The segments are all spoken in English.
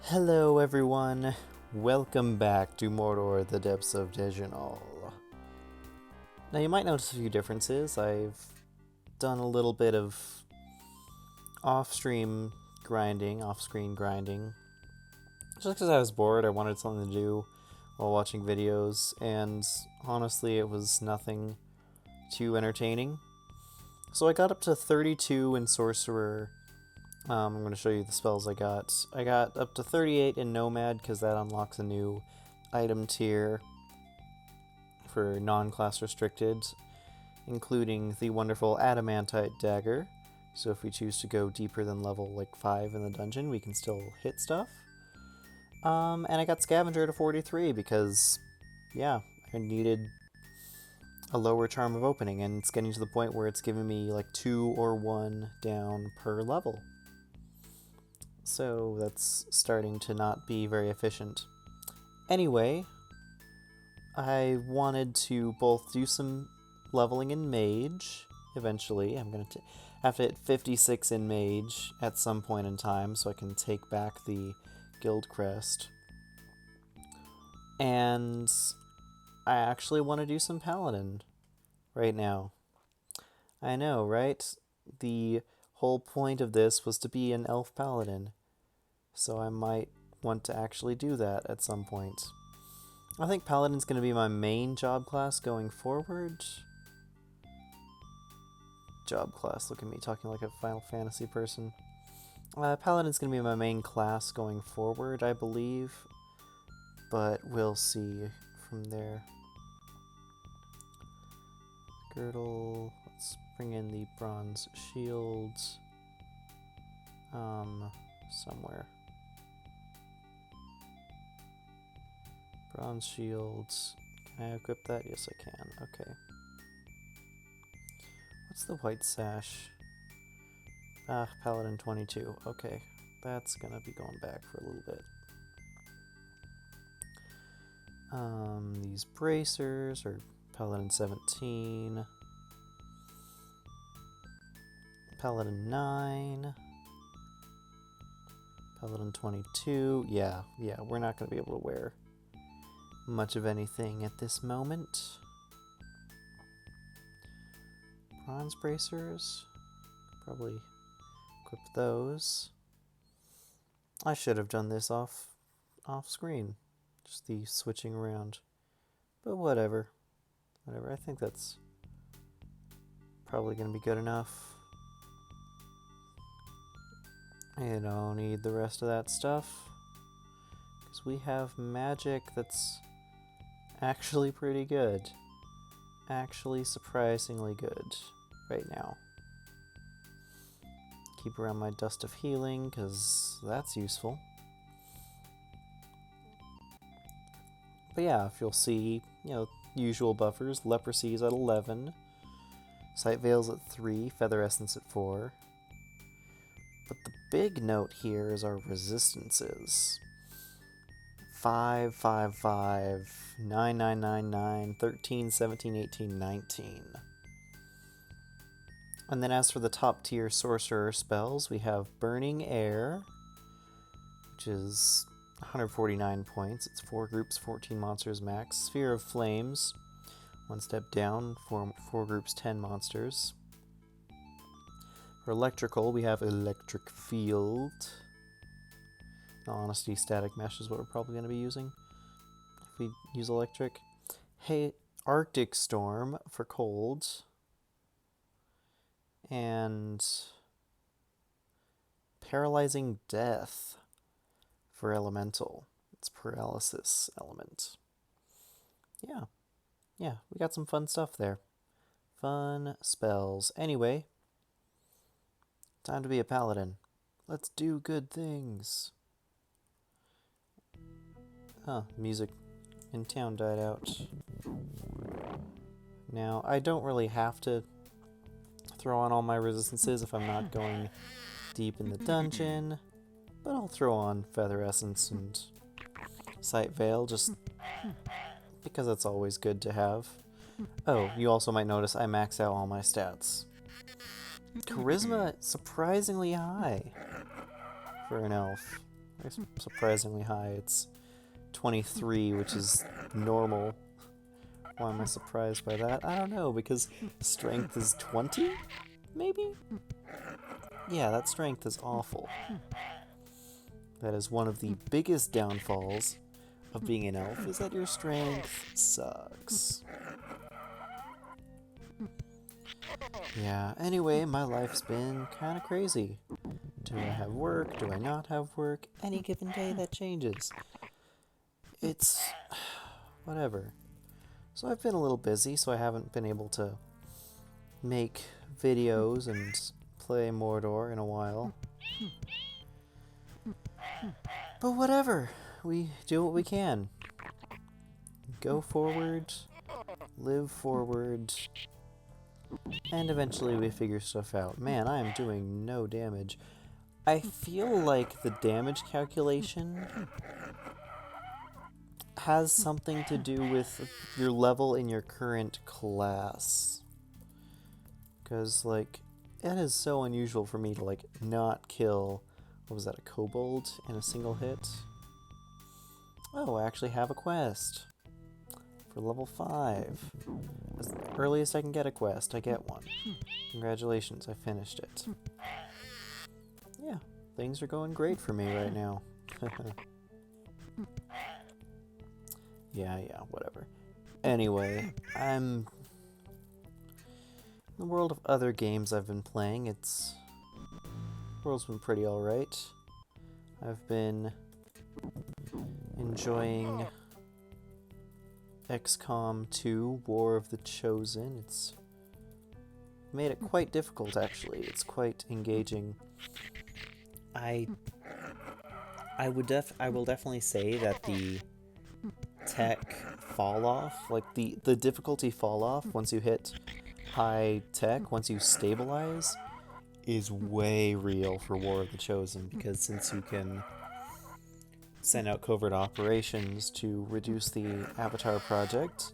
Hello everyone, welcome back to Mordor, the Depths of Dejenol. Now you might notice a few differences. I've done a little bit of off-screen grinding, just because I was bored. I wanted something to do while watching videos, and honestly it was nothing too entertaining. So I got up to 32 in Sorcerer. I'm going to show you the spells I got. I got up to 38 in Nomad because that unlocks a new item tier for non-class restricted, including the wonderful Adamantite Dagger. So if we choose to go deeper than level like 5 in the dungeon, we can still hit stuff. And I got Scavenger to 43 because, yeah, I needed a lower charm of opening, and it's getting to the point where it's giving me like 2 or 1 down per level. So that's starting to not be very efficient. Anyway, I wanted to both do some leveling in Mage eventually. I'm going to have to hit 56 in Mage at some point in time so I can take back the Guild Crest. And I actually want to do some Paladin right now. I know, right? The whole point of this was to be an elf paladin, so I might want to actually do that at some point. I think paladin's going to be my main job class going forward. Job class, look at me talking like a Final Fantasy person. Paladin's going to be my main class going forward, I believe, but we'll see from there. Girdle, let's bring in the bronze shields somewhere. Bronze shields. Can I equip that? Yes, I can. Okay. What's the white sash? Paladin 22. Okay. That's gonna be going back for a little bit. These bracers are Paladin 17. Paladin 9. Paladin 22. Yeah, we're not gonna be able to wear much of anything at this moment. Bronze bracers, probably equip those. I should have done this off screen, just the switching around, but whatever. I think that's probably gonna be good enough. You don't need the rest of that stuff because we have magic that's actually pretty good. Actually surprisingly good right now. Keep around my Dust of Healing because that's useful. But yeah, if you'll see, usual buffers. Leprosy's at 11. Sight Veil's at 3. Feather Essence at 4. But the big note here is our resistances. 5, 5, 5, 9, 9, 9, 9, 13, 17, 18, 19. And then as for the top tier sorcerer spells, we have Burning Air, which is 149 points. It's 4 groups, 14 monsters max. Sphere of Flames, 1 step down, 4 groups, 10 monsters. For electrical, we have Electric Field. In all honesty, Static Mesh is what we're probably going to be using if we use electric. Hey, Arctic Storm for cold. And Paralyzing Death for elemental. It's paralysis element. Yeah, we got some fun stuff there. Fun spells. Anyway, time to be a paladin. Let's do good things. Music in town died out. Now, I don't really have to throw on all my resistances if I'm not going deep in the dungeon, but I'll throw on Feather Essence and Sight Veil just because it's always good to have. Oh, you also might notice I max out all my stats. Charisma surprisingly high for an elf. surprisingly high. It's 23, which is normal. Why am I surprised by that? I don't know, because strength is 20? Maybe? Yeah, that strength is awful. That is one of the biggest downfalls of being an elf, is that your strength sucks. Yeah, anyway, my life's been kind of crazy. Do I have work? Do I not have work? Any given day that changes. It's... whatever. So I've been a little busy, so I haven't been able to make videos and play Mordor in a while. But whatever, we do what we can. Go forward, live forward, and eventually we figure stuff out. Man, I am doing no damage. I feel like the damage calculation has something to do with your level in your current class. Because, like, it is so unusual for me to, like, not kill, what was that, a kobold in a single hit? Oh, I actually have a quest for level 5. As the earliest I can get a quest, I get one. Congratulations, I finished it. Yeah, things are going great for me right now. Yeah, whatever. Anyway, in the world of other games I've been playing, the world's been pretty alright. I've been enjoying XCOM 2, War of the Chosen. It's made it quite difficult, actually. It's quite engaging. I will definitely say that the tech fall off, like the difficulty fall off once you hit high tech, once you stabilize, is way real for War of the Chosen, because since you can send out covert operations to reduce the Avatar project,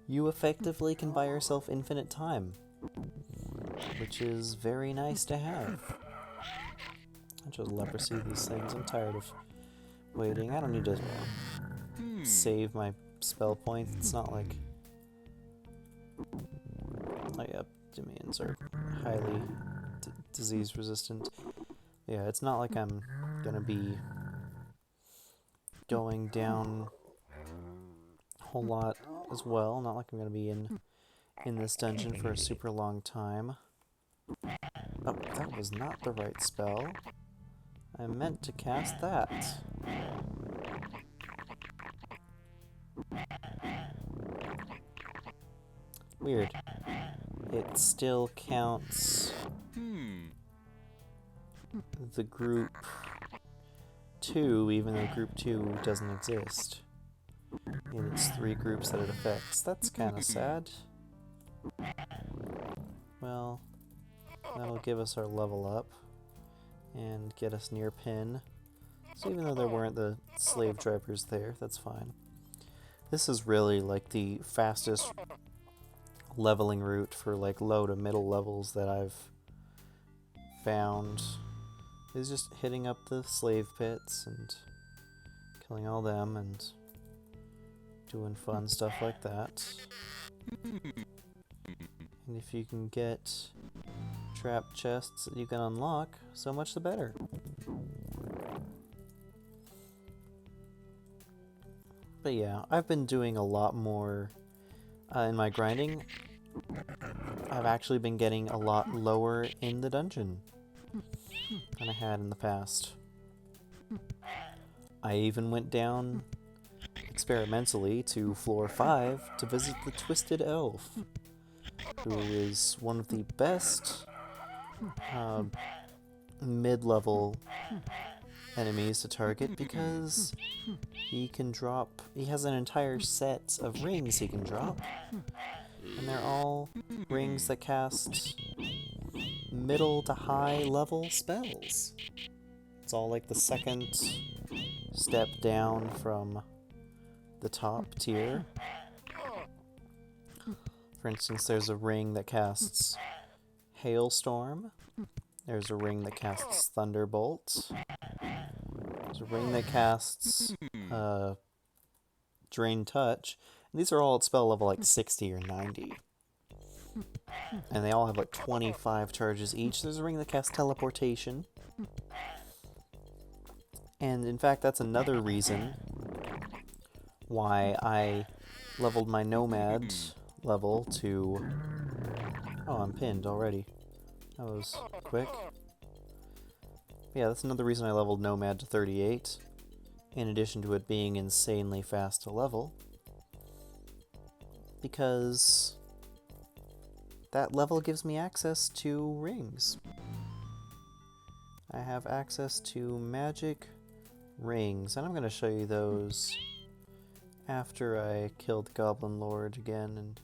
you effectively can buy yourself infinite time, which is very nice to have. I just love to see these things. I'm tired of waiting. I don't need to save my spell points. It's not like... oh yeah, Demians are highly disease resistant. Yeah, it's not like I'm gonna be going down a whole lot as well. Not like I'm gonna be in this dungeon for a super long time. Oh, that was not the right spell. I meant to cast that. Weird. It still counts the group 2, even though group 2 doesn't exist. And it's 3 groups that it affects. That's kind of sad. Well, that'll give us our level up and get us near Pin. So even though there weren't the slave drivers there, that's fine. This is really like the fastest leveling route for like low to middle levels that I've found, is just hitting up the slave pits and killing all them and doing fun stuff like that. And if you can get trap chests that you can unlock, so much the better. But yeah, I've been doing a lot more in my grinding. I've actually been getting a lot lower in the dungeon than I had in the past. I even went down experimentally to floor 5 to visit the Twisted Elf, who is one of the best mid-level enemies to target, because he has an entire set of rings he can drop, and they're all rings that cast middle to high level spells. It's all like the second step down from the top tier. For instance, there's a ring that casts Hailstorm. There's a ring that casts Thunderbolt. There's a ring that casts Drain Touch. And these are all at spell level like 60 or 90. And they all have like 25 charges each. There's a ring that casts Teleportation. And in fact, that's another reason why I leveled my Nomad level to... Oh, I'm pinned already. That was quick. Yeah, that's another reason I leveled Nomad to 38, in addition to it being insanely fast to level. Because that level gives me access to rings. I have access to magic rings, and I'm going to show you those after I kill the Goblin Lord again and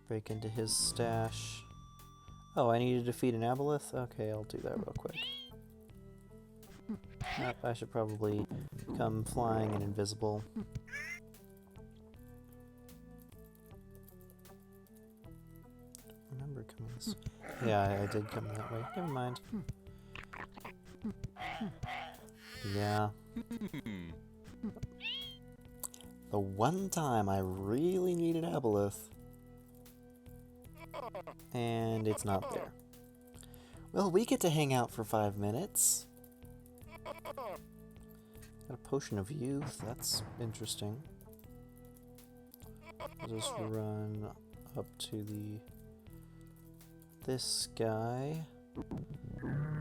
break into his stash. Oh, I need to defeat an Aboleth? Okay, I'll do that real quick. Yep, I should probably come flying and invisible. Remember coming this... Yeah, I did come that way. Never mind. Yeah. The one time I really need an Aboleth. And it's not there. Well, we get to hang out for 5 minutes. Got a Potion of Youth, that's interesting. I'll just run up to this guy.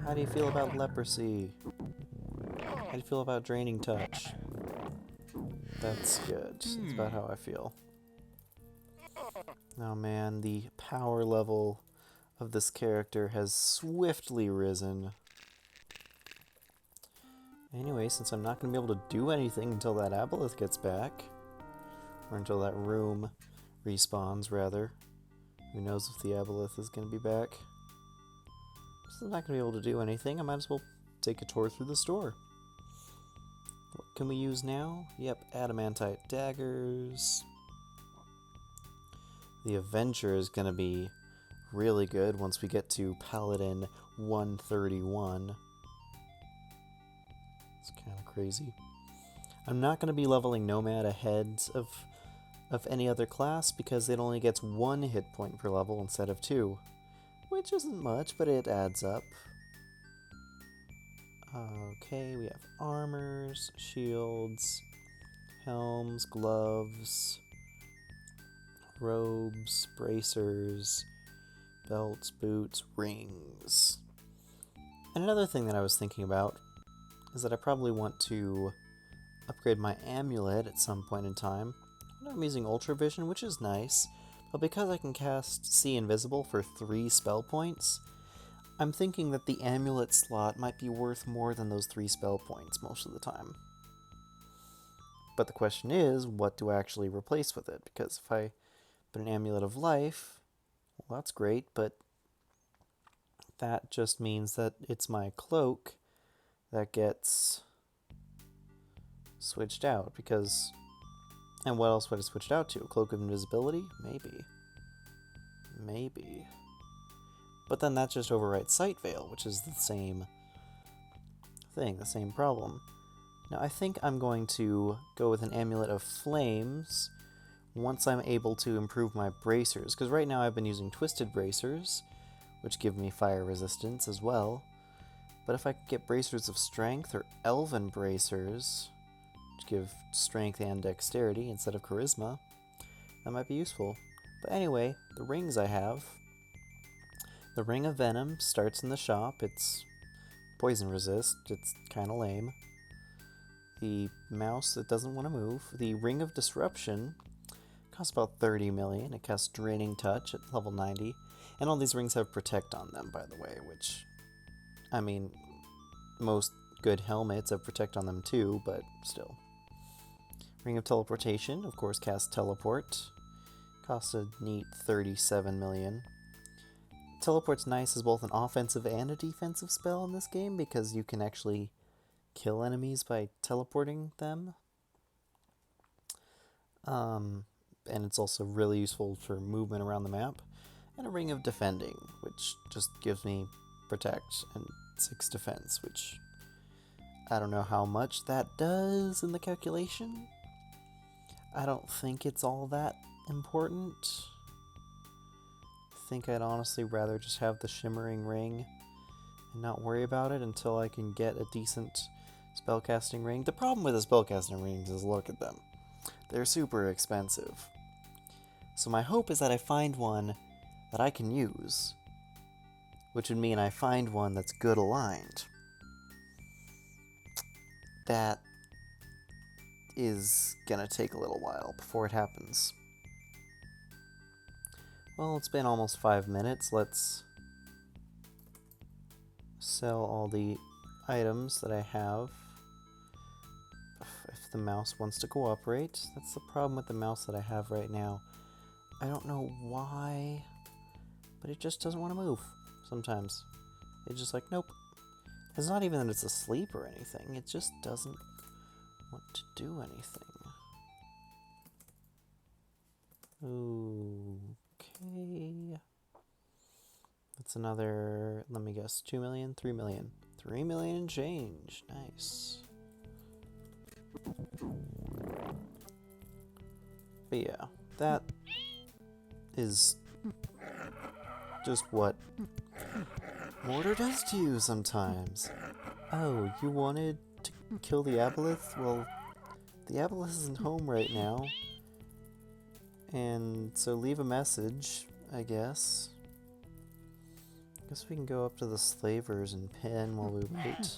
How do you feel about leprosy? How do you feel about Draining Touch? That's good. That's about how I feel. Oh man, the power level of this character has swiftly risen. Anyway, since I'm not going to be able to do anything until that Aboleth gets back, or until that room respawns, rather. Who knows if the Aboleth is going to be back. So I'm not going to be able to do anything. I might as well take a tour through the store. What can we use now? Yep, adamantite daggers. The Avenger is going to be really good once we get to Paladin 131. It's kind of crazy. I'm not going to be leveling Nomad ahead of any other class because it only gets 1 hit point per level instead of 2. Which isn't much, but it adds up. Okay, we have armors, shields, helms, gloves, robes, bracers, belts, boots, rings. And another thing that I was thinking about is that I probably want to upgrade my amulet at some point in time. I'm using Ultra Vision, which is nice, but because I can cast See Invisible for 3 spell points, I'm thinking that the amulet slot might be worth more than those 3 spell points most of the time. But the question is, what do I actually replace with it? Because if I put an Amulet of Life, well, that's great, but that just means that it's my cloak that gets switched out, because... And what else would it switch out to? A Cloak of Invisibility? Maybe. Maybe. But then that just overwrites Sight Veil, which is the same thing, the same problem. Now I think I'm going to go with an Amulet of Flames once I'm able to improve my bracers, because right now I've been using Twisted Bracers, which give me fire resistance as well. But if I could get Bracers of Strength or Elven Bracers, which give Strength and Dexterity instead of Charisma, that might be useful. But anyway, the rings I have. The Ring of Venom starts in the shop. It's poison resist. It's kind of lame. The mouse that doesn't want to move. The Ring of Disruption costs about 30 million. It casts Draining Touch at level 90. And all these rings have Protect on them, by the way, which, I mean, most good helmets have Protect on them too, but still. Ring of Teleportation, of course, casts Teleport. Costs a neat 37 million. Teleport's nice as both an offensive and a defensive spell in this game because you can actually kill enemies by teleporting them. And it's also really useful for movement around the map. And a Ring of Defending, which just gives me Protect and 6 defense, which I don't know how much that does in the calculation. I don't think it's all that important. I think I'd honestly rather just have the shimmering ring and not worry about it until I can get a decent spellcasting ring. The problem with the spellcasting rings is look at them. They're super expensive. So my hope is that I find one that I can use, which would mean I find one that's good aligned. That is gonna take a little while before it happens. Well, it's been almost 5 minutes. Let's sell all the items that I have. If the mouse wants to cooperate. That's the problem with the mouse that I have right now. I don't know why, but it just doesn't want to move sometimes. It's just like, nope. It's not even that it's asleep or anything. It just doesn't want to do anything. Okay. That's another, let me guess, 2 million, 3 million. 3 million and change. Nice. But yeah, that is just what Mordor does to you sometimes. Oh, you wanted to kill the aboleth? Well, the aboleth isn't home right now. And so leave a message, I guess. Guess we can go up to the slavers and pin while we wait.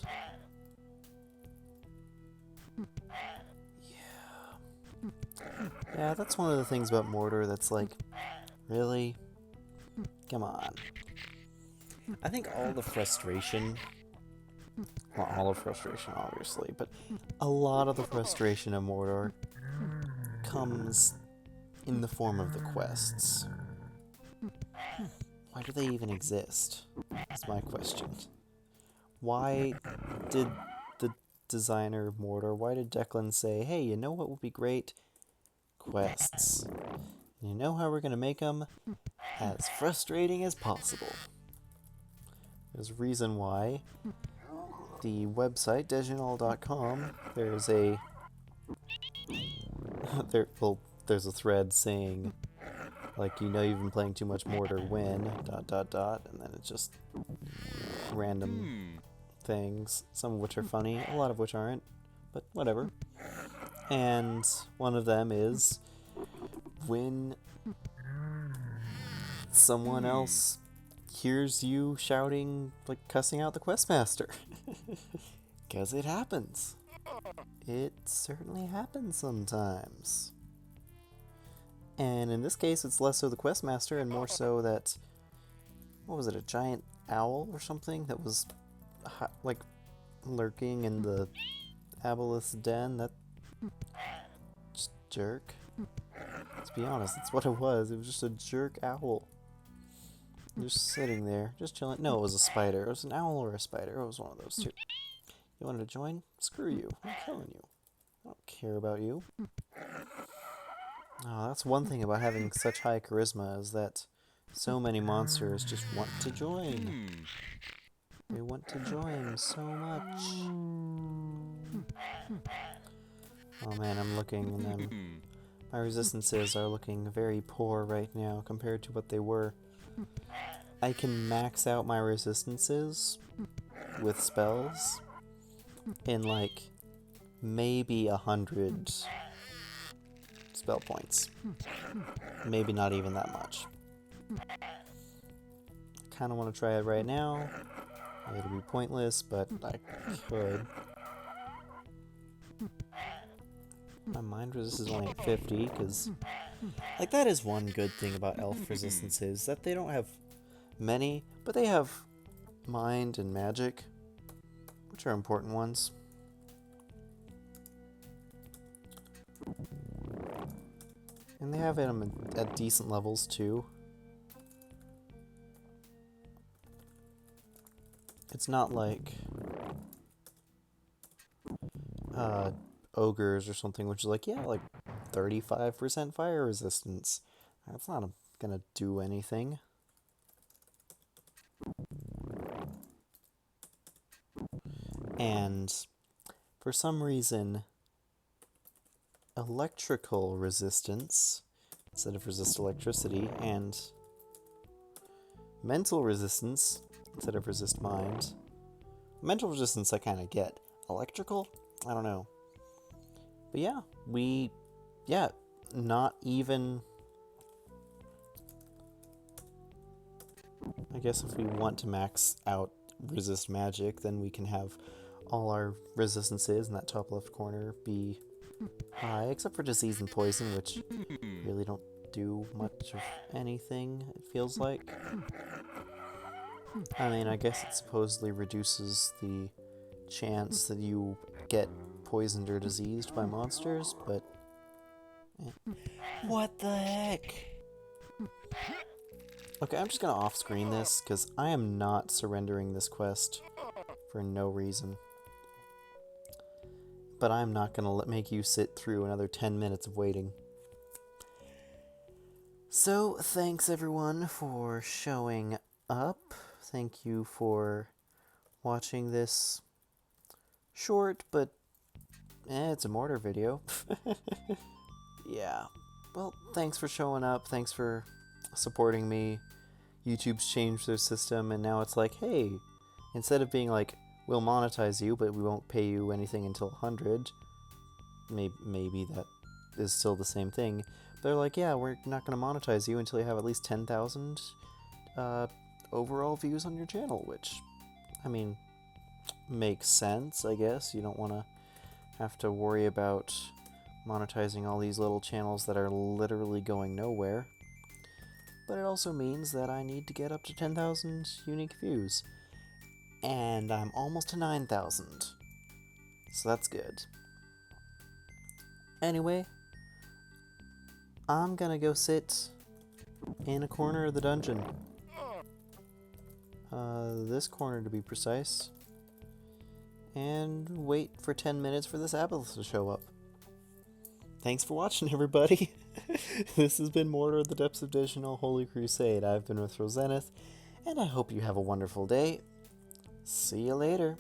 Yeah, that's one of the things about Mordor that's like, really? Come on. I think all the frustration, well, all the frustration obviously, but a lot of the frustration of Mordor comes in the form of the quests. Why do they even exist? That's my question. Why did the designer of Mordor, why did Declan say, hey, you know what would be great? Quests. And you know how we're going to make them as frustrating as possible. There's a reason why. The website, dejenol.com, there's a... there's a thread saying, like, you know you've been playing too much Mordor when, ... and then it's just random things, some of which are funny, a lot of which aren't, but whatever. And one of them is when someone else hears you shouting, like cussing out the questmaster. Because it happens. It certainly happens sometimes. And in this case, it's less so the questmaster and more so that, what was it, a giant owl or something that was like lurking in the aboleth's den? That just jerk. Let's be honest, that's what it was. It was just a jerk owl. Just sitting there, just chilling. No, it was a spider. It was an owl or a spider. It was one of those two. You wanted to join? Screw you. I'm killing you. I don't care about you. Oh, that's one thing about having such high charisma, is that so many monsters just want to join. They want to join so much. Oh man, I'm looking, and my resistances are looking very poor right now compared to what they were. I can max out my resistances with spells in like maybe 100 spell points. Maybe not even that much. Kind of want to try it right now. It'll be pointless, but I could. My mind resist is only at 50, because like that is one good thing about elf resistances, that they don't have many, but they have mind and magic, which are important ones. And they have them at decent levels too. It's not like ogres or something, which is like, yeah, like 35% fire resistance. That's not gonna do anything. And for some reason, electrical resistance instead of resist electricity, and mental resistance instead of resist mind. Mental resistance I kind of get. Electrical? I don't know. But yeah, not even... I guess if we want to max out resist magic, then we can have all our resistances in that top left corner be high, except for disease and poison, which really don't do much of anything, it feels like. I mean, I guess it supposedly reduces the chance that you get poisoned or diseased by monsters, but... What the heck? Okay, I'm just gonna off-screen this, because I am not surrendering this quest for no reason. But I'm not gonna make you sit through another 10 minutes of waiting. So, thanks everyone for showing up. Thank you for watching this short, but it's a Mordor video. Yeah. Well, thanks for showing up. Thanks for supporting me. YouTube's changed their system, and now it's like, hey, instead of being like, we'll monetize you, but we won't pay you anything until 100, maybe that is still the same thing. They're like, yeah, we're not going to monetize you until you have at least 10,000 overall views on your channel, which, I mean, makes sense, I guess. You don't want to have to worry about monetizing all these little channels that are literally going nowhere. But it also means that I need to get up to 10,000 unique views. And I'm almost to 9,000. So that's good. Anyway, I'm gonna go sit in a corner of the dungeon. This corner to be precise. And wait for 10 minutes for this aboleth to show up. Thanks for watching, everybody. This has been Mordor, the Depths of Dejenol, Holy Crusade. I've been with Roseneth, and I hope you have a wonderful day. See you later.